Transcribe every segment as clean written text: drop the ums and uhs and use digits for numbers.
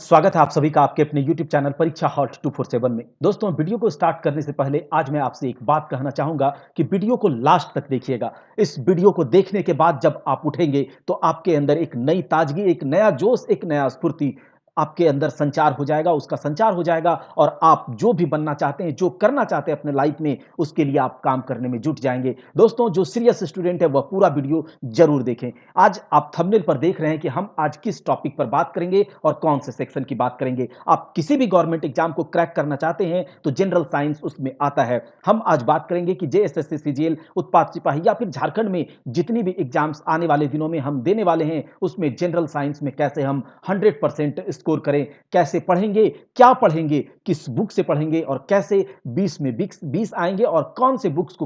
स्वागत है आप सभी का आपके अपने YouTube चैनल परीक्षा हॉट 247 में। दोस्तों, वीडियो को स्टार्ट करने से पहले आज मैं आपसे एक बात कहना चाहूँगा कि वीडियो को लास्ट तक देखिएगा। इस वीडियो को देखने के बाद जब आप उठेंगे तो आपके अंदर एक नई ताज़गी, एक नया जोश, एक नया स्फूर्ति आपके अंदर संचार हो जाएगा, उसका संचार हो जाएगा और आप जो भी बनना चाहते हैं, जो करना चाहते हैं अपने लाइफ में, उसके लिए आप काम करने में जुट जाएँगे। दोस्तों, जो सीरियस स्टूडेंट है वह पूरा वीडियो ज़रूर देखें। आज आप थंबनेल पर देख रहे हैं कि हम आज किस टॉपिक पर बात करेंगे और कौन से सेक्शन की बात करेंगे। आप किसी भी गवर्नमेंट एग्जाम को क्रैक करना चाहते हैं तो जनरल साइंस उसमें आता है। हम आज बात करेंगे कि जेएसएससी, सीजीएल, उत्पाद सिपाही या फिर झारखंड में जितनी भी एग्जाम्स आने वाले दिनों में हम देने वाले हैं, उसमें जनरल साइंस में कैसे हम 100% स्कोर करें, कैसे पढ़ेंगे, क्या पढ़ेंगे, किस बुक से पढ़ेंगे और कैसे 20 में 20 आएंगे और कौन से बुक्स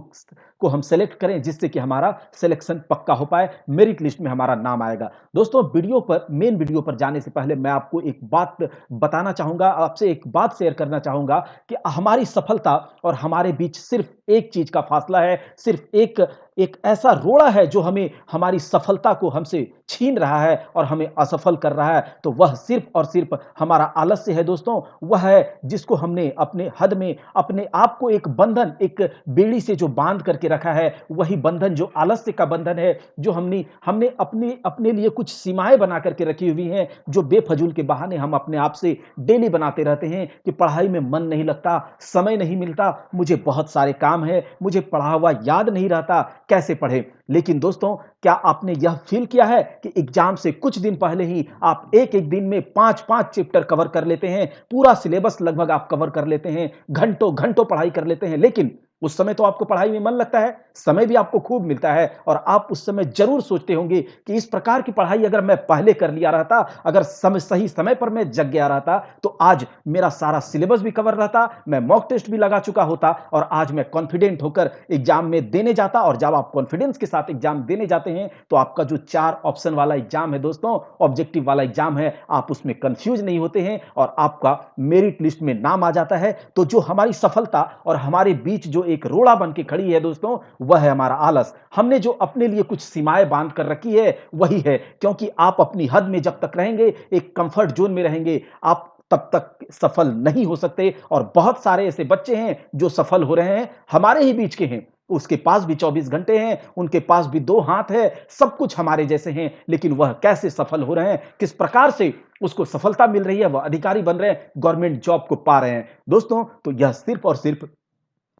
को हम सेलेक्ट करें जिससे कि हमारा सिलेक्शन पक्का हो पाए, मेरिट लिस्ट में हमारा नाम आएगा। दोस्तों, मेन वीडियो पर जाने से पहले मैं आपको एक बात बताना चाहूंगा, आपसे एक बात शेयर करना चाहूंगा कि हमारी सफलता और हमारे बीच सिर्फ एक चीज का फासला है, सिर्फ एक एक ऐसा रोड़ा है जो हमें हमारी सफलता को हमसे छीन रहा है और हमें असफल कर रहा है। तो वह सिर्फ और सिर्फ हमारा आलस्य है दोस्तों। वह है जिसको हमने अपने हद में अपने आप को एक बंधन, एक बेड़ी से जो बांध करके रखा है, वही बंधन जो आलस्य का बंधन है, जो हमने हमने अपने अपने लिए कुछ सीमाएं बना करके रखी हुई हैं, जो बेफजूल के बहाने हम अपने आप से डेली बनाते रहते हैं कि पढ़ाई में मन नहीं लगता, समय नहीं मिलता, मुझे बहुत सारे काम है, मुझे पढ़ा हुआ याद नहीं रहता, कैसे पढ़े। लेकिन दोस्तों, क्या आपने यह फील किया है कि एग्जाम से कुछ दिन पहले ही आप एक एक दिन में 5-5 चैप्टर कवर कर लेते हैं, पूरा सिलेबस लगभग आप कवर कर लेते हैं, घंटों घंटों पढ़ाई कर लेते हैं, लेकिन उस समय तो आपको पढ़ाई में मन लगता है, समय भी आपको खूब मिलता है और आप उस समय जरूर सोचते होंगे कि इस प्रकार की पढ़ाई अगर मैं पहले कर लिया रहता, अगर सही समय पर मैं जग गया रहता, तो आज मेरा सारा सिलेबस भी कवर रहता, मैं मॉक टेस्ट भी लगा चुका होता और आज मैं कॉन्फिडेंट होकर एग्जाम में देने जाता। और जब आप कॉन्फिडेंस के साथ एग्जाम देने जाते हैं तो आपका जो 4 ऑप्शन वाला एग्जाम है दोस्तों, ऑब्जेक्टिव वाला एग्जाम है, आप उसमें कंफ्यूज नहीं होते हैं और आपका मेरिट लिस्ट में नाम आ जाता है। तो जो हमारी सफलता और हमारे बीच जो एक रोड़ा बन के खड़ी है दोस्तों, वह है हमारा आलस। हमने जो अपने लिए कुछ सीमाएं बांध कर रखी है वही है, क्योंकि आप अपनी हद में जब तक रहेंगे, एक कंफर्ट जोन में रहेंगे, आप तब तक सफल नहीं हो सकते। और बहुत सारे ऐसे बच्चे हैं जो सफल हो रहे हैं, हमारे ही बीच के हैं, उसके पास भी 24 घंटे हैं, उनके पास भी 2 हाथ है, सब कुछ हमारे जैसे हैं, लेकिन वह कैसे सफल हो रहे हैं, किस प्रकार से उसको सफलता मिल रही है, वह अधिकारी बन रहे हैं, गवर्नमेंट जॉब को पा रहे हैं दोस्तों। तो यह सिर्फ और सिर्फ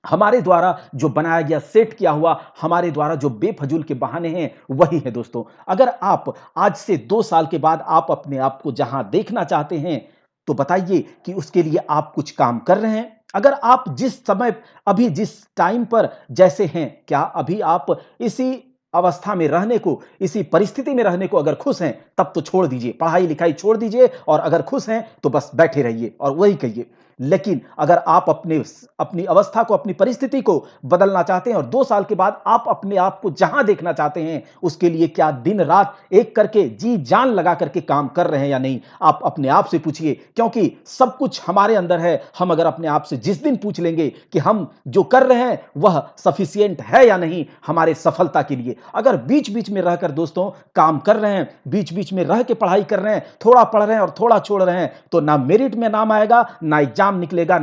हमारे द्वारा जो बनाया गया, सेट किया हुआ, हमारे द्वारा जो बेफजूल के बहाने हैं वही है दोस्तों। अगर आप आज से 2 साल के बाद आप अपने आप को जहां देखना चाहते हैं, तो बताइए कि उसके लिए आप कुछ काम कर रहे हैं। अगर आप जिस समय, अभी जिस टाइम पर जैसे हैं, क्या अभी आप इसी अवस्था में रहने को, इसी परिस्थिति में रहने को अगर खुश हैं, तब तो छोड़ दीजिए, पढ़ाई लिखाई छोड़ दीजिए और अगर खुश हैं तो बस बैठे रहिए और वही कहिए। लेकिन अगर आप अपनी अवस्था को, अपनी परिस्थिति को बदलना चाहते हैं और 2 साल के बाद आप अपने आप को जहां देखना चाहते हैं, उसके लिए क्या दिन रात एक करके, जी जान लगा करके काम कर रहे हैं या नहीं, आप अपने आप से पूछिए। क्योंकि सब कुछ हमारे अंदर है। हम अगर अपने आप से जिस दिन पूछ लेंगे कि हम जो कर रहे हैं वह सफिशिएंट है या नहीं हमारे सफलता के लिए, अगर बीच बीच में रहकर दोस्तों काम कर रहे हैं, बीच बीच में रह के पढ़ाई कर रहे हैं, थोड़ा पढ़ रहे हैं और थोड़ा छोड़ रहे हैं, तो ना मेरिट में नाम आएगा, ना एग्जाम निकलेगा,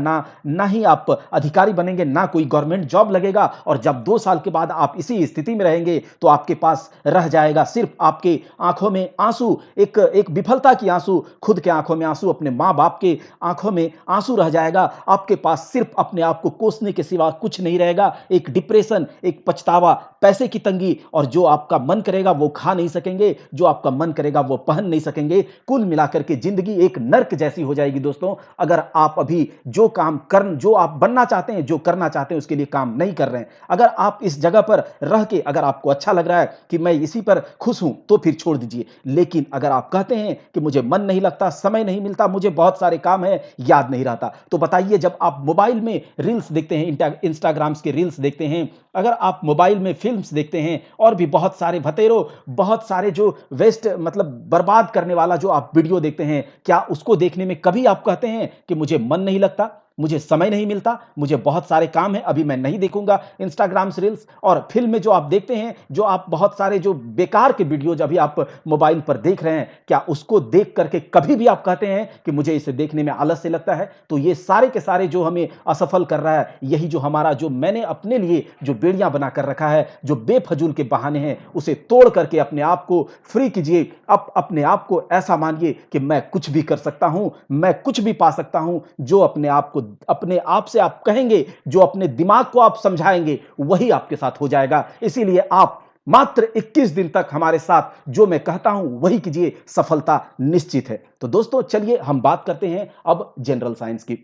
ना ही आप अधिकारी बनेंगे, ना कोई गवर्नमेंट जॉब लगेगा। और जब 2 साल के बाद आप इसी स्थिति में रहेंगे तो आपके पास रह जाएगा सिर्फ आपके आंखों में आंसू, एक विफलता की आंसू, खुद के आंखों में आंसू, अपने मां बाप के आंखों में आंसू रह जाएगा। आपके पास सिर्फ अपने आप को कोसने के सिवा कुछ नहीं रहेगा। एक डिप्रेशन, एक पछतावा, पैसे की तंगी, और जो आपका मन करेगा वो खा नहीं सकेंगे, जो आपका मन करेगा वो पहन नहीं सकेंगे। कुल मिलाकर के जिंदगी एक नर्क जैसी हो जाएगी दोस्तों, अगर आप अभी जो आप बनना चाहते हैं, जो करना चाहते हैं, उसके लिए काम नहीं कर रहे हैं। अगर आप इस जगह पर रह के, अगर आपको अच्छा लग रहा है कि मैं इसी पर खुश हूं, तो फिर छोड़ दीजिए। लेकिन अगर आप कहते हैं कि मुझे मन नहीं लगता, समय नहीं मिलता, मुझे बहुत सारे काम है, याद नहीं रहता, तो बताइए, जब आप मोबाइल में रील्स देखते हैं, इंस्टाग्राम्स के रील्स देखते हैं, अगर आप मोबाइल में फिल्म्स देखते हैं और भी बहुत सारे भतेरों, बहुत सारे जो वेस्ट, मतलब बर्बाद करने वाला जो आप वीडियो देखते हैं, क्या उसको देखने में कभी आप कहते हैं कि मुझे मन नहीं लगता? मुझे समय नहीं मिलता, मुझे बहुत सारे काम हैं, अभी मैं नहीं देखूंगा इंस्टाग्राम रील्स और फिल्म में जो आप देखते हैं, जो आप बहुत सारे जो बेकार के वीडियोज अभी आप मोबाइल पर देख रहे हैं, क्या उसको देख करके कभी भी आप कहते हैं कि मुझे इसे देखने में आलस से लगता है? तो ये सारे के सारे जो हमें असफल कर रहा है, यही जो हमारा जो मैंने अपने लिए जो बेड़ियां बना कर रखा है, जो बेफजूल के बहाने हैं, उसे तोड़ करके अपने आप को फ्री कीजिए। अपने आप को ऐसा मानिए कि मैं कुछ भी कर सकता हूं, मैं कुछ भी पा सकता हूं। जो अपने आप को अपने आप से आप कहेंगे, जो अपने दिमाग को आप समझाएंगे, वही आपके साथ हो जाएगा। इसीलिए आप मात्र 21 दिन तक हमारे साथ जो मैं कहता हूं वही कीजिए, सफलता निश्चित है। तो दोस्तों चलिए हम बात करते हैं अब जनरल साइंस की।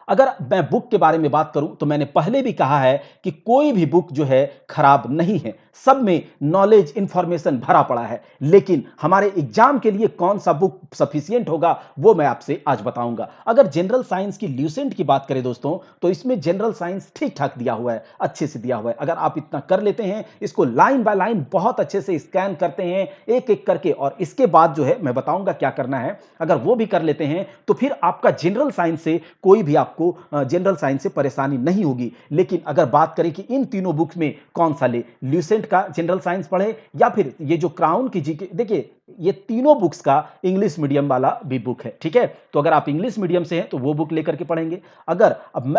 अगर मैं बुक के बारे में बात करूं तो मैंने पहले भी कहा है कि कोई भी बुक जो है खराब नहीं है, सब में नॉलेज इंफॉर्मेशन भरा पड़ा है। लेकिन हमारे एग्जाम के लिए कौन सा बुक सफिशियंट होगा वो मैं आपसे आज बताऊंगा। अगर जनरल साइंस की ल्यूसेंट की बात करें दोस्तों, तो इसमें जनरल साइंस ठीक ठाक दिया हुआ है, अच्छे से दिया हुआ है। अगर आप इतना कर लेते हैं, इसको लाइन बाय लाइन बहुत अच्छे से स्कैन करते हैं एक एक करके, और इसके बाद जो है मैं बताऊंगा क्या करना है, अगर वो भी कर लेते हैं तो फिर आपका जनरल साइंस से कोई भी आपको जनरल साइंस से परेशानी नहीं होगी। लेकिन अगर बात करें कि इन तीनों बुक्स में कौन सा ले, ल्यूसेंट का जनरल साइंस पढ़े या फिर ये जो क्राउन की जीके, देखिए ये तीनों बुक्स का इंग्लिश मीडियम वाला भी बुक है, ठीक है। तो अगर आप इंग्लिश मीडियम से हैं तो वो बुक लेकर के पढ़ेंगे। अगर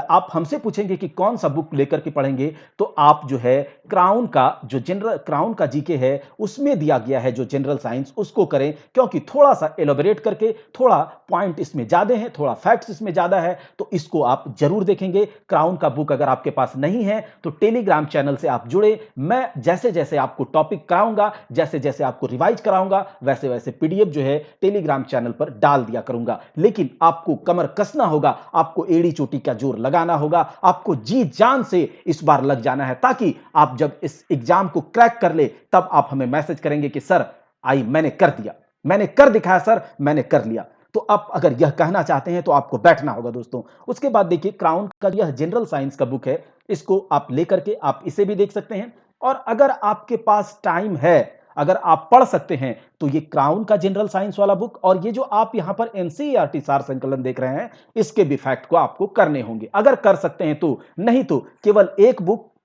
आप हमसे पूछेंगे कि कौन सा बुक लेकर के पढ़ेंगे, तो आप जो है क्राउन का जो जनरल क्राउन का जीके है उसमें दिया गया है जो जनरल साइंस, उसको करें, क्योंकि थोड़ा सा एलोबरेट करके, थोड़ा पॉइंट इसमें ज्यादा है, थोड़ा फैक्ट्स इसमें ज्यादा है, तो इसको आप जरूर देखेंगे। क्राउन का बुक अगर आपके पास नहीं है तो टेलीग्राम चैनल से आप जुड़े, मैं जैसे जैसे आपको टॉपिक कराऊंगा, जैसे जैसे आपको रिवाइज कराऊंगा, वैसे वैसे पीडीएफ जो है टेलीग्राम चैनल पर डाल दिया करूंगा। लेकिन आपको कमर कसना होगा, आपको एड़ी चोटी का जोर लगाना होगा, आपको जी जान से इस बार लग जाना है, ताकि आप जब इस एग्जाम को क्रैक कर ले तब आप हमें मैसेज करेंगे कि सर मैंने कर दिया, मैंने कर दिखाया सर, मैंने कर लिया। तो आप अगर यह कहना चाहते हैं तो आपको बैठना होगा दोस्तों। उसके बाद देखिए क्राउन का यह जनरल साइंस का बुक है, इसको आप लेकर के आप इसे भी देख सकते हैं। और अगर आपके पास टाइम है, अगर आप पढ़ सकते हैं, तो ये क्राउन का जनरल साइंस वाला बुक और ये जो आप यहां पर एनसीईआरटी सार संकलन देख रहे हैं, इसके भी फैक्ट को आपको करने होंगे, अगर कर सकते हैं तो। नहीं तो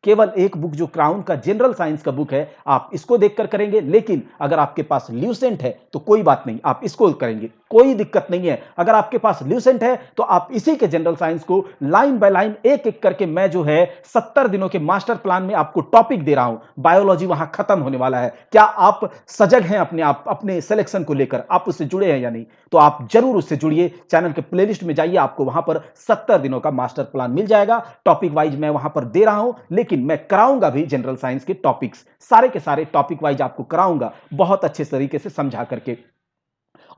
केवल एक बुक जो क्राउन का जनरल साइंस का बुक है, आप इसको देखकर करेंगे। लेकिन अगर आपके पास ल्यूसेंट है तो कोई बात नहीं, आप इसको करेंगे, कोई दिक्कत नहीं है। अगर आपके पास ल्यूसेंट है तो आप इसी के जनरल साइंस को लाइन बाय लाइन एक एक करके, मैं जो है 70 दिनों के मास्टर प्लान में आपको टॉपिक दे रहा हूं, बायोलॉजी वहां खत्म होने वाला है। क्या आप सजग हैं अपने सिलेक्शन को लेकर? आप उससे जुड़े हैं या नहीं? तो आप जरूर उससे जुड़िए, चैनल के प्लेलिस्ट में जाइए, आपको वहां पर 70 दिनों का मास्टर प्लान मिल जाएगा। टॉपिक वाइज मैं वहां पर दे रहा हूं, लेकिन मैं कराऊंगा भी जनरल साइंस के टॉपिक्स, सारे के सारे टॉपिक वाइज आपको कराऊंगा, बहुत अच्छे तरीके से समझा करके,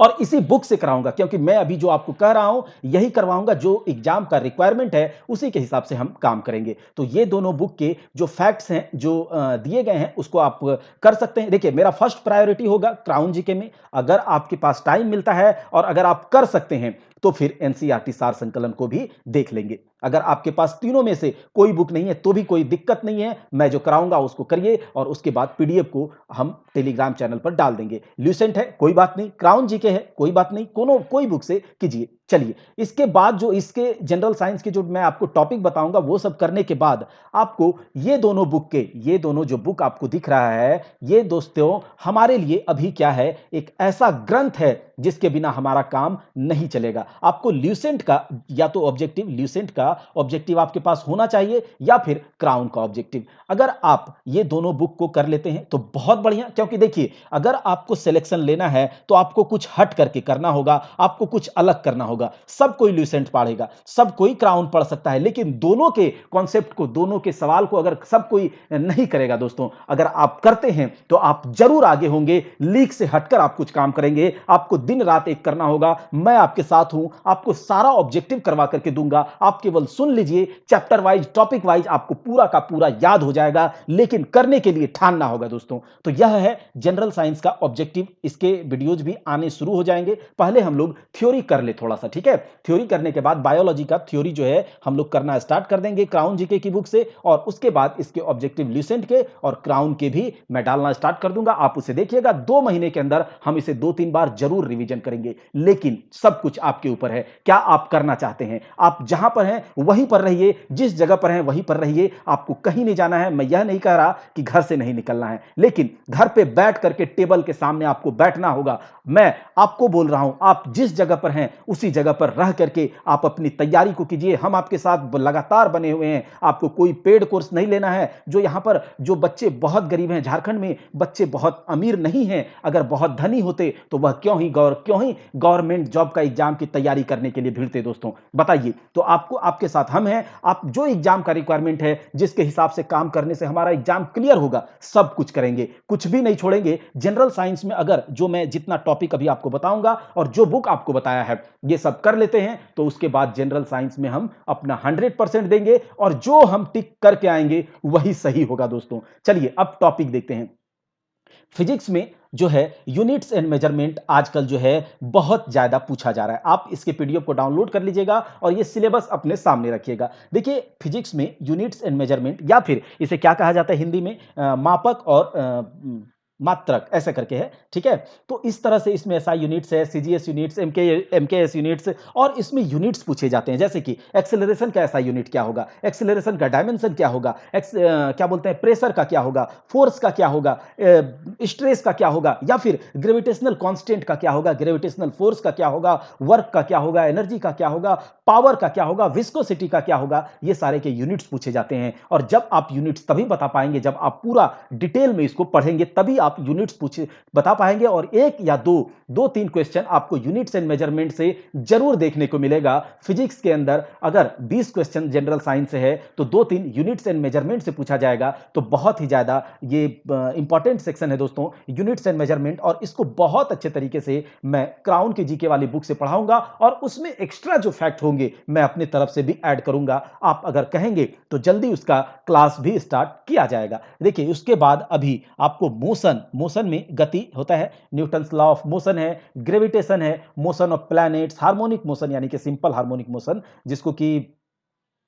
और इसी बुक से कराऊंगा, क्योंकि मैं अभी जो आपको कह रहा हूं यही करवाऊंगा, जो एग्जाम का रिक्वायरमेंट है उसी के हिसाब से हम काम करेंगे। तो ये दोनों बुक के जो फैक्ट्स हैं, जो दिए गए हैं, उसको आप कर सकते हैं। देखिए मेरा फर्स्ट प्रायोरिटी होगा क्राउन जीके में, अगर आपके पास टाइम मिलता है और अगर आप कर सकते हैं तो फिर एनसीईआरटी सार संकलन को भी देख लेंगे। अगर आपके पास तीनों में से कोई बुक नहीं है तो भी कोई दिक्कत नहीं है, मैं जो कराऊंगा उसको करिए, और उसके बाद पीडीएफ को हम टेलीग्राम चैनल पर डाल देंगे। ल्यूसेंट है कोई बात नहीं, क्राउन जीके है कोई बात नहीं, कोई बुक से कीजिए। चलिए इसके बाद जो इसके जनरल साइंस के जो मैं आपको टॉपिक बताऊंगा, वो सब करने के बाद आपको ये दोनों जो बुक आपको दिख रहा है, ये दोस्तों हमारे लिए अभी क्या है, एक ऐसा ग्रंथ है जिसके बिना हमारा काम नहीं चलेगा। आपको ल्यूसेंट का या तो ऑब्जेक्टिव आपके पास होना चाहिए, या फिर क्राउन का ऑब्जेक्टिव। अगर आप ये दोनों बुक को कर लेते हैं तो बहुत बढ़िया, क्योंकि देखिए अगर आपको सिलेक्शन लेना है तो आपको कुछ हट करके करना होगा, आपको कुछ अलग करना होगा। सब कोई ल्यूसेंट पढ़ेगा, सब कोई क्राउन पढ़ सकता है, लेकिन दोनों के कॉन्सेप्ट को, दोनों के सवाल को अगर सब कोई नहीं करेगा दोस्तों, अगर आप करते हैं तो आप जरूर आगे होंगे। लीक से हटकर आप कुछ काम करेंगे, आपको दिन रात एक करना होगा। मैं आपके साथ हूं, आपको सारा ऑब्जेक्टिव करवा करके दूंगा, आप केवल सुन लीजिए। चैप्टर वाइज, टॉपिक वाइज आपको पूरा का पूरा याद हो जाएगा, लेकिन करने के लिए ठानना होगा दोस्तों। तो यह है जनरल साइंस का ऑब्जेक्टिव, इसके वीडियोज भी आने शुरू हो जाएंगे। पहले हम लोग थ्योरी कर ले थोड़ा सा, था, ठीक है। थ्योरी करने के बाद बायोलॉजी का थ्योरी जो है हम लोग करना स्टार्ट कर देंगे क्राउन जीके की बुक से, और उसके बाद इसके ऑब्जेक्टिव ल्यूसेंट के और क्राउन के भी मैं डालना स्टार्ट कर दूंगा। आप उसे देखिएगा, 2 महीने के अंदर हम इसे 2-3 बार जरूर रिवीजन करेंगे। लेकिन सब कुछ आपके ऊपर है, क्या आप करना चाहते हैं। आप जहां पर हैं वहीं पर रहिए, जिस जगह पर हैं वहीं पर रहिए, आपको कहीं नहीं जाना है। मैं यह नहीं कह रहा कि घर से नहीं निकलना है, लेकिन घर पे बैठ करके टेबल के सामने आपको बैठना होगा। मैं आपको बोल रहा हूं, आप जिस जगह पर हैं उसी जगह पर रह करके आप अपनी तैयारी को कीजिए। हम आपके साथ लगातार बने हुए हैं। आपको कोई पेड कोर्स नहीं लेना है। जो यहां पर जो बच्चे बहुत गरीब हैं, झारखंड में बच्चे बहुत अमीर नहीं हैं, अगर बहुत धनी होते तो वह क्यों ही गवर्नमेंट जॉब का एग्जाम की तैयारी करने के लिए भिड़ते। दोस्तों बताइए, तो आपको, आपके साथ हम हैं। आप जो एग्जाम का रिक्वायरमेंट है, जिसके हिसाब से काम करने से हमारा एग्जाम क्लियर होगा, सब कुछ करेंगे, कुछ भी नहीं छोड़ेंगे। जनरल साइंस में अगर जो मैं जितना टॉपिक अभी आपको बताऊंगा और जो बुक आपको बताया है, ये सब कर लेते हैं, तो उसके बाद जनरल साइंस में हम अपना 100% देंगे और जो हम टिक करके आएंगे वही सही होगा। दोस्तों चलिए अब टॉपिक देखते हैं। फिजिक्स में जो है यूनिट्स एंड मेजरमेंट आजकल जो है बहुत ज्यादा पूछा जा रहा है। आप इसके पीडीएफ को डाउनलोड कर लीजिएगा और ये सिलेबस अपने सामने रखिएगा। देखिए फिजिक्स में यूनिट्स एंड मेजरमेंट, या फिर इसे क्या कहा जाता है हिंदी में, मापक और मात्रक, ऐसा करके है, ठीक है। तो इस तरह से इसमें एसआई यूनिट्स है, सीजीएस यूनिट्स, एमकेएस यूनिट्स, और इसमें यूनिट्स पूछे जाते हैं। जैसे कि एक्सेलरेशन का एसआई यूनिट क्या होगा, एक्सेलरेशन का डायमेंशन क्या होगा, क्या बोलते हैं, प्रेशर का क्या होगा, फोर्स का क्या होगा, स्ट्रेस का क्या होगा, या फिर ग्रेविटेशनल कांस्टेंट का क्या होगा, ग्रेविटेशनल फोर्स का क्या होगा, वर्क का क्या होगा, एनर्जी का क्या होगा, पावर का क्या होगा, विस्कोसिटी का क्या होगा। ये सारे के यूनिट्स पूछे जाते हैं। और जब आप यूनिट्स तभी बता पाएंगे जब आप पूरा डिटेल में इसको पढ़ेंगे, तभी आप यूनिट्स पूछे बता पाएंगे। और एक या दो तीन क्वेश्चन आपको यूनिट्स एंड मेजरमेंट से जरूर देखने को मिलेगा। फिजिक्स के अंदर अगर 20 क्वेश्चन जनरल साइंस से है तो 2-3 यूनिट्स एंड मेजरमेंट से पूछा जाएगा। तो बहुत ही ज्यादा ये इंपॉर्टेंट सेक्शन है दोस्तों, यूनिट्स एंड मेजरमेंट, और इसको बहुत अच्छे तरीके से मैं क्राउन की जीके वाली बुक से पढ़ाऊंगा और उसमें एक्स्ट्रा जो फैक्ट होंगे मैं अपनी तरफ से भी ऐड करूंगा। आप अगर कहेंगे तो जल्दी उसका क्लास भी स्टार्ट किया जाएगा। देखिए उसके बाद अभी आपको मोशन में गति होता है, न्यूटन्स लॉ ऑफ मोशन है, ग्रेविटेशन है, motion of planets, harmonic motion यानी कि सिंपल हार्मोनिक मोशन, जिसको कि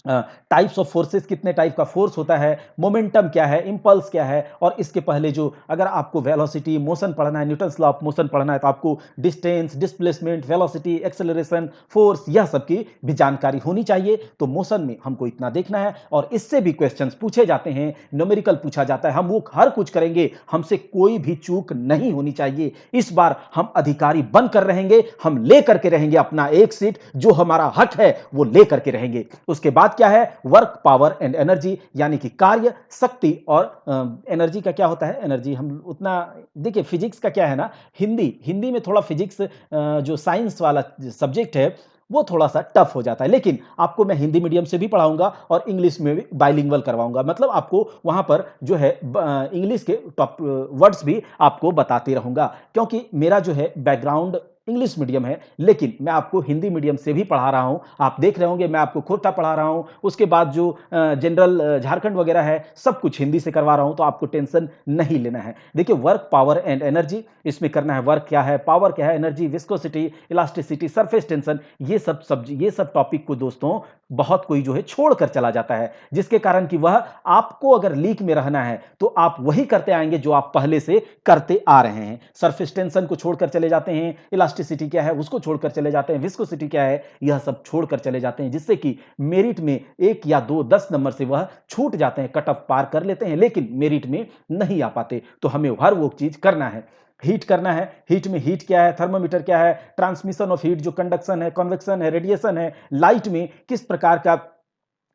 टाइप्स ऑफ फोर्सेस, कितने टाइप का फोर्स होता है, मोमेंटम क्या है, इंपल्स क्या है। और इसके पहले जो अगर आपको वेलोसिटी मोशन पढ़ना है, न्यूटन्स लॉ ऑफ मोशन पढ़ना है, तो आपको distance, displacement, velocity, acceleration, force, यह सब की भी जानकारी होनी चाहिए। तो मोशन में हमको इतना देखना है और इससे भी क्वेश्चंस पूछे जाते हैं, न्यूमेरिकल पूछा जाता है। हम वो हर कुछ करेंगे, हमसे कोई भी चूक नहीं होनी चाहिए। इस बार हम अधिकारी बनकर रहेंगे, हम लेकर के रहेंगे अपना एक सीट, जो हमारा हक है वो लेकर के रहेंगे। उसके बाद क्या है, वर्क, पावर एंड एनर्जी, यानी कि कार्य, शक्ति और एनर्जी का क्या होता है, एनर्जी हम उतना, देखिए फिजिक्स का क्या है ना, हिंदी में थोड़ा फिजिक्स जो साइंस वाला सब्जेक्ट है वो थोड़ा सा टफ हो जाता है। लेकिन आपको मैं हिंदी मीडियम से भी पढ़ाऊंगा और इंग्लिश में भी बाइलिंगुअल करवाऊंगा। मतलब आपको वहां पर जो है इंग्लिश के टॉप वर्ड्स भी आपको बताते रहूंगा, क्योंकि मेरा जो है बैकग्राउंड इंग्लिश मीडियम है। लेकिन मैं आपको हिंदी मीडियम से भी पढ़ा रहा हूं। आप देख रहे होंगे मैं आपको खोटा पढ़ा रहा हूं, उसके बाद जो जनरल झारखंड वगैरह है सब कुछ हिंदी से करवा रहा हूं, तो आपको टेंशन नहीं लेना है। देखिए वर्क, पावर एंड एनर्जी, इसमें करना है वर्क क्या है, पावर क्या है, energy, viscosity, elasticity, surface tension, ये सब टॉपिक को दोस्तों बहुत कोई जो है छोड़कर चला जाता है, जिसके कारण कि वह आपको अगर लीक में रहना है तो आप वही करते आएंगे जो आप पहले से करते आ रहे हैं। सरफेस टेंशन को छोड़कर चले जाते हैं, इलास्टिसिटी क्या है उसको छोड़कर चले जाते हैं, विस्कोसिटी क्या है यह सब छोड़कर चले जाते हैं, जिससे कि मेरिट में 1 या 2 10 नंबर से वह छूट जाते हैं, कट ऑफ पार कर लेते हैं, लेकिन मेरिट में नहीं आ पाते। तो हमें हर वो चीज करना है। हीट करना है, हीट में हीट क्या है, थर्मोमीटर क्या है, ट्रांसमिशन ऑफ हीट जो कंडक्शन है, कन्वेक्शन है, रेडिएशन है, लाइट में किस प्रकार का,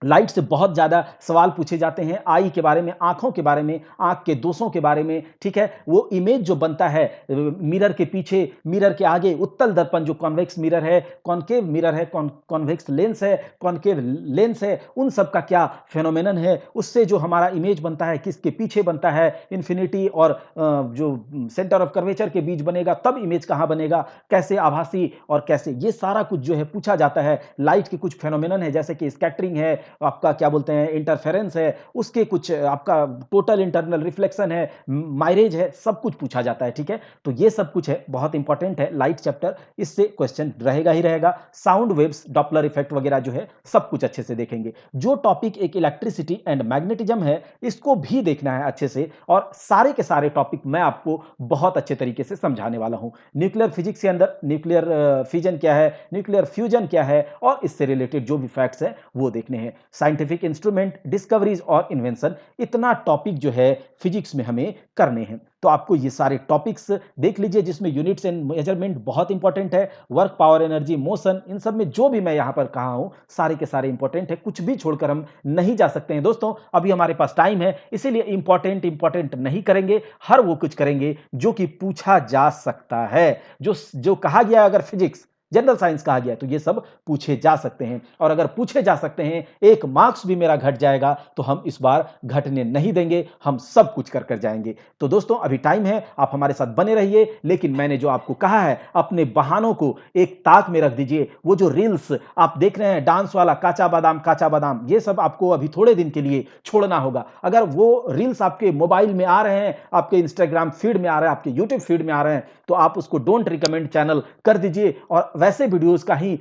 लाइट से बहुत ज्यादा सवाल पूछे जाते हैं, आई के बारे में, आंखों के बारे में, आंख के दोषों के बारे में, ठीक है। वो इमेज जो बनता है मिरर के पीछे, मिरर के आगे, उत्तल दर्पण जो कॉन्वेक्स मिरर है, कॉनकेव मिरर है, कॉन्वेक्स लेंस है, कॉनकेव लेंस है, उन सब का क्या फेनोमेनन है, उससे जो हमारा इमेज बनता है किसके पीछे बनता है, इन्फिनिटी और जो सेंटर ऑफ कर्वेचर के बीच बनेगा, तब इमेज कहां बनेगा, कैसे आभासी और कैसे, ये सारा कुछ जो है पूछा जाता है। लाइट के कुछ फेनोमेनन है जैसे कि स्कैटरिंग है, आपका क्या बोलते हैं इंटरफेरेंस है, उसके कुछ आपका टोटल इंटरनल रिफ्लेक्शन है, माइलेज है, सब कुछ पूछा जाता है, ठीक है। तो ये सब कुछ है, बहुत इंपॉर्टेंट है लाइट चैप्टर, इससे क्वेश्चन रहेगा ही रहेगा। साउंड वेव्स, डॉपलर इफेक्ट वगैरह जो है सब कुछ अच्छे से देखेंगे। जो टॉपिक एक इलेक्ट्रिसिटी एंड मैग्नेटिज्म है, इसको भी देखना है अच्छे से, और सारे के सारे टॉपिक मैं आपको बहुत अच्छे तरीके से समझाने वाला हूं। न्यूक्लियर फिजिक्स के अंदर न्यूक्लियर फिजन क्या है, न्यूक्लियर फ्यूजन क्या है, और इससे रिलेटेड जो भी फैक्ट्स हैं वो देखने हैं। साइंटिफिक इंस्ट्रूमेंट, डिस्कवरीज और इन्वेंशन, इतना टॉपिक जो है फिजिक्स में हमें करने हैं। तो आपको ये सारे टॉपिक्स देख लीजिए, जिसमें यूनिट्स एंड मेजरमेंट बहुत इंपॉर्टेंट है, वर्क, पावर, एनर्जी, मोशन, इन सब में जो भी मैं यहां पर कहा हूं सारे के सारे इंपॉर्टेंट है, कुछ भी छोड़कर हम नहीं जा सकते हैं दोस्तों। अभी हमारे पास टाइम है, इसीलिए इंपॉर्टेंट नहीं करेंगे, हर वो कुछ करेंगे जो कि पूछा जा सकता है। जो जो कहा गया, अगर फिजिक्स जनरल साइंस कहा गया तो ये सब पूछे जा सकते हैं, और अगर पूछे जा सकते हैं, एक मार्क्स भी मेरा घट जाएगा तो हम इस बार घटने नहीं देंगे, हम सब कुछ कर कर जाएंगे। तो दोस्तों अभी टाइम है, आप हमारे साथ बने रहिए, लेकिन मैंने जो आपको कहा है, अपने बहानों को एक ताक में रख दीजिए। वो जो रील्स आप देख रहे हैं, डांस वाला काचा बादाम, ये सब आपको अभी थोड़े दिन के लिए छोड़ना होगा। अगर वो रील्स आपके मोबाइल में आ रहे हैं, आपके इंस्टाग्राम फीड में आ रहे हैं, आपके यूट्यूब फीड में आ रहे हैं, तो आप उसको डोंट रिकमेंड चैनल कर दीजिए, और वैसे वीडियोस का ही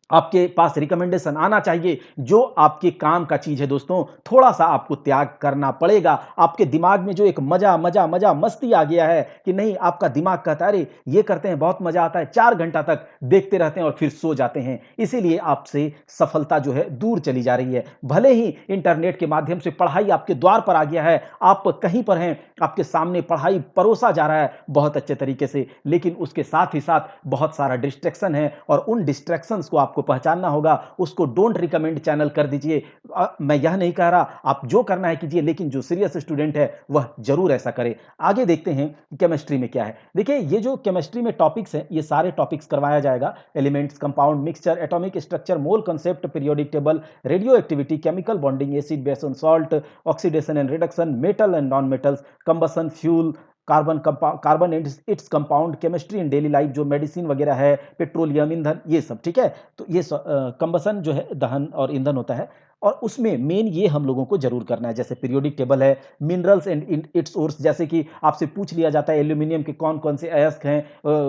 आपके पास रिकमेंडेशन आना चाहिए जो आपके काम का चीज है। दोस्तों थोड़ा सा आपको त्याग करना पड़ेगा। आपके दिमाग में जो एक मजा मस्ती आ गया है कि नहीं, आपका दिमाग कहता है अरे ये करते हैं बहुत मजा आता है, 4 घंटा तक देखते रहते हैं और फिर सो जाते हैं, इसीलिए आपसे सफलता जो है दूर चली जा रही है। भले ही इंटरनेट के माध्यम से पढ़ाई आपके द्वार पर आ गया है, आप कहीं पर हैं, आपके सामने पढ़ाई परोसा जा रहा है बहुत अच्छे तरीके से, लेकिन उसके साथ ही साथ बहुत सारा डिस्ट्रैक्शन है, और उन डिस्ट्रैक्शंस को आपको पहचानना होगा। उसको डोंट रिकमेंड चैनल कर दीजिए। मैं यह नहीं कह रहा, आप जो करना है कीजिए, लेकिन जो सीरियस स्टूडेंट है वह जरूर ऐसा करे। आगे देखते हैं केमिस्ट्री में क्या है। देखिए ये जो केमिस्ट्री में टॉपिक्स हैं, ये सारे टॉपिक्स करवाया जाएगा। Elements, compound, mixture, atomic structure, mole concept, periodic table, radio activity, chemical bonding, acid base and salt, oxidation and reduction, metal and non metals, combustion, fuel, carbon and its compound, chemistry in daily life, जो medicine वगैरह है, petroleum, ईंधन, ये सब, ठीक है। तो ये कंबसन जो है दहन और ईंधन होता है, और उसमें मेन ये हम लोगों को जरूर करना है। जैसे पीरियोडिक टेबल है, मिनरल्स एंड इट्स सोर्स, जैसे कि आपसे पूछ लिया जाता है एल्यूमिनियम के कौन कौन से अयस्क हैं,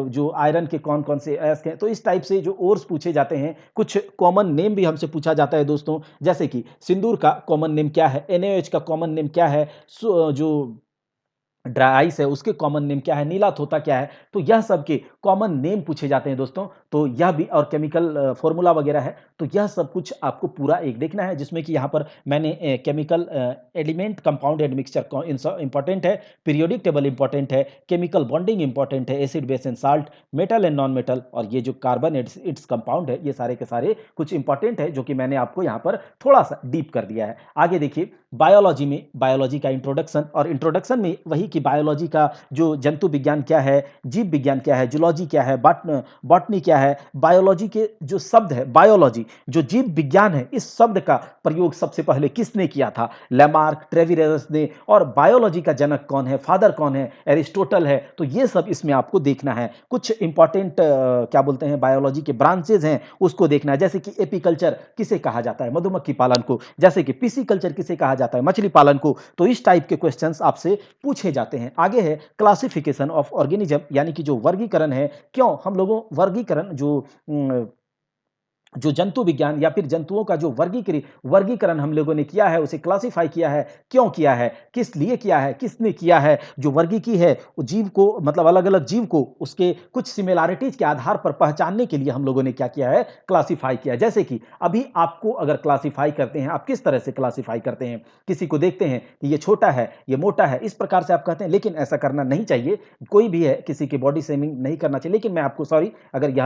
जो आयरन के कौन कौन से अयस्क हैं, तो इस टाइप से जो ओर्स पूछे जाते हैं। कुछ कॉमन नेम भी हमसे पूछा जाता है दोस्तों, जैसे कि सिंदूर का कॉमन नेम क्या है, NaOH का कॉमन नेम क्या है, जो ड्राई आइस है उसके कॉमन नेम क्या है, नीला तोता क्या है, तो यह सब के कॉमन नेम पूछे जाते हैं दोस्तों। तो यह भी, और केमिकल फॉर्मूला वगैरह है, तो यह सब कुछ आपको पूरा एक देखना है, जिसमें कि यहाँ पर मैंने chemical element, compound and mixture important है, पीरियोडिक टेबल इंपॉर्टेंट है, केमिकल बॉन्डिंग इंपॉर्टेंट है, acid base and salt, metal and non metal, और ये जो कार्बन इट्स कंपाउंड है, ये सारे के सारे कुछ इंपॉर्टेंट है, जो कि मैंने आपको यहाँ पर थोड़ा सा डीप कर दिया है। आगे देखिए बायोलॉजी में, बायोलॉजी का इंट्रोडक्शन, और इंट्रोडक्शन में वही कि बायोलॉजी का जो जंतु विज्ञान क्या है, जीव विज्ञान क्या है, जूलॉजी क्या है, बॉटनी क्या है, बायोलॉजी के जो शब्द है, बायोलॉजी जो जीव विज्ञान है, इस शब्द का प्रयोग सबसे पहले किसने किया था, लेमार्क, ट्रेविरस ने, और बायोलॉजी का जनक कौन है, फादर कौन है, एरिस्टोटल है। तो ये सब इसमें आपको देखना है। कुछ इंपॉर्टेंट क्या बोलते हैं बायोलॉजी के ब्रांचेज हैं, उसको देखना है। जैसे कि एपीकल्चर किसे कहा जाता है, मधुमक्खी पालन को, जैसे कि पिसिकल्चर किसे कहा जाता है, मछली पालन को। तो इस टाइप के क्वेश्चंस आपसे पूछे जाते हैं। आगे है क्लासिफिकेशन ऑफ ऑर्गेनिज्म, यानी कि जो वर्गीकरण है, क्यों हम लोगों वर्गीकरण जो जंतु विज्ञान या फिर जंतुओं का जो वर्गीकरण हम लोगों ने किया है, उसे क्लासिफाई किया है, क्यों किया है, किस लिए किया है, किसने किया है, जो वर्गी की है जीव को, मतलब अलग अलग जीव को उसके कुछ सिमिलैरिटीज के आधार पर पहचानने के लिए हम लोगों ने क्या किया है, क्लासिफाई किया है। जैसे कि अभी आपको अगर क्लासिफाई करते हैं, आप किस तरह से क्लासिफाई करते हैं, किसी को देखते हैं कि ये छोटा है, ये मोटा है, इस प्रकार से आप कहते हैं, लेकिन ऐसा करना नहीं चाहिए। कोई भी है, किसी की बॉडी शेमिंग नहीं करना चाहिए, लेकिन मैं आपको सॉरी अगर यह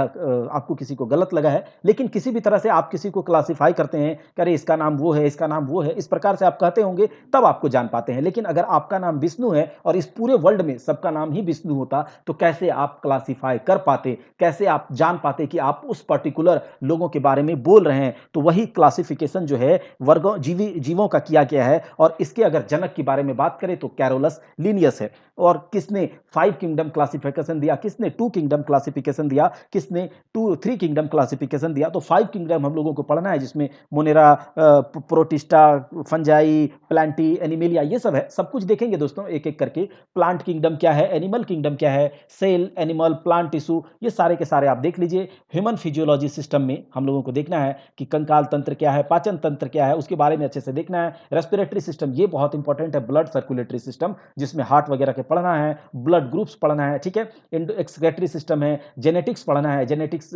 आपको किसी को गलत लगा है, लेकिन किसी भी तरह से आप किसी को क्लासिफाई करते हैं कि अरे इसका नाम वो है, इसका नाम वो है, इस प्रकार से आप कहते होंगे, तब आपको जान पाते हैं। लेकिन अगर आपका नाम विष्णु है और इस पूरे वर्ल्ड में सबका नाम ही विष्णु होता, तो कैसे आप क्लासिफाई कर पाते, कैसे आप जान पाते कि आप उस पर्टिकुलर लोगों के बारे में बोल रहे हैं। तो वही क्लासिफिकेशन जो है वर्गों जीवों का किया गया है। और इसके अगर जनक के बारे में बात करें तो कैरोलस लीनियस है। और किसने 5 किंगडम क्लासिफिकेशन दिया, किसने 2 किंगडम क्लासिफिकेशन दिया, किसने 3 किंगडम क्लासिफिकेशन दिया, तो 5 किंगडम हम लोगों को पढ़ना है, जिसमें Monera, protista, fungi, Plantae, animalia, ये सब है। सब कुछ देखेंगे दोस्तों एक-एक करके। प्लांट किंगडम क्या है, एनिमल किंगडम क्या है, सेल, एनिमल, प्लांट टिश्यू, ये सारे के सारे आप देख लीजिए। ह्यूमन फिजियोलॉजी सिस्टम में हम लोगों को देखना है कि कंकाल तंत्र क्या है, पाचन तंत्र क्या है, उसके बारे में अच्छे से देखना है। रेस्पिरेटरी सिस्टम, ये बहुत इंपॉर्टेंट है, ब्लड सर्कुलेटरी सिस्टम, जिसमें हार्ट वगैरह के पढ़ना है, ब्लड ग्रुप्स पढ़ना है, ठीक है। एक्सक्रेटरी सिस्टम है, जेनेटिक्स पढ़ना है, जेनेटिक्स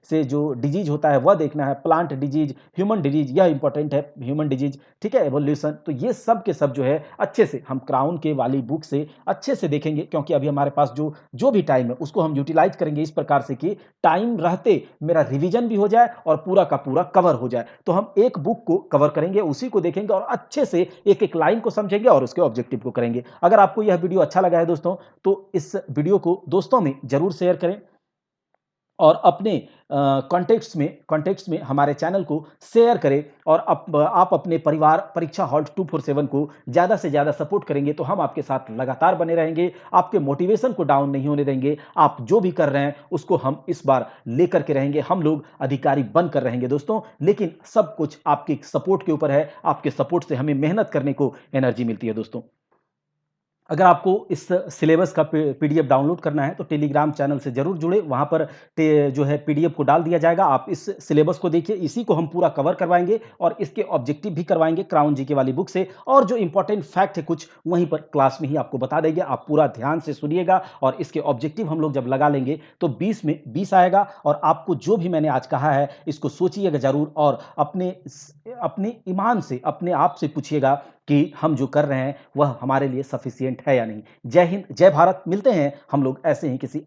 से जो डिजीज होता है वह देखना है, प्लांट डिजीज, ह्यूमन डिजीज, यह इंपॉर्टेंट है, ह्यूमन डिजीज, ठीक है, एवोल्यूशन। तो ये सब के सब जो है अच्छे से हम क्राउन के वाली बुक से अच्छे से देखेंगे, क्योंकि अभी हमारे पास जो जो भी टाइम है उसको हम यूटिलाइज करेंगे इस प्रकार से कि टाइम रहते मेरा रिवीजन भी हो जाए और पूरा का पूरा कवर हो जाए। तो हम एक बुक को कवर करेंगे, उसी को देखेंगे और अच्छे से एक एक लाइन को समझेंगे और उसके ऑब्जेक्टिव को करेंगे। अगर आपको यह वीडियो अच्छा लगा है दोस्तों, तो इस वीडियो को दोस्तों में जरूर शेयर करें और अपने कॉन्टेक्ट्स में हमारे चैनल को शेयर करें। और आप अपने परिवार परीक्षा हॉल्ट 247 को ज़्यादा से ज़्यादा सपोर्ट करेंगे तो हम आपके साथ लगातार बने रहेंगे, आपके मोटिवेशन को डाउन नहीं होने देंगे। आप जो भी कर रहे हैं उसको हम इस बार लेकर के रहेंगे, हम लोग अधिकारी बनकर रहेंगे दोस्तों। लेकिन सब कुछ आपके सपोर्ट के ऊपर है, आपके सपोर्ट से हमें मेहनत करने को एनर्जी मिलती है दोस्तों। अगर आपको इस सिलेबस का पीडीएफ डाउनलोड करना है तो टेलीग्राम चैनल से जरूर जुड़े, वहां पर जो है पीडीएफ को डाल दिया जाएगा। आप इस सिलेबस को देखिए, इसी को हम पूरा कवर करवाएंगे और इसके ऑब्जेक्टिव भी करवाएंगे क्राउन जी के वाली बुक से। और जो इंपॉर्टेंट फैक्ट है कुछ वहीं पर क्लास में ही आपको बता देंगे, आप पूरा ध्यान से सुनिएगा। और इसके ऑब्जेक्टिव हम लोग जब लगा लेंगे तो 20 में 20 आएगा। और आपको जो भी मैंने आज कहा है इसको सोचिएगा जरूर और अपने ईमान से, अपने आप से पूछिएगा कि हम जो कर रहे हैं वह हमारे लिए सफिशिएंट है या नहीं। जय हिंद, जय भारत। मिलते हैं हम लोग ऐसे ही किसी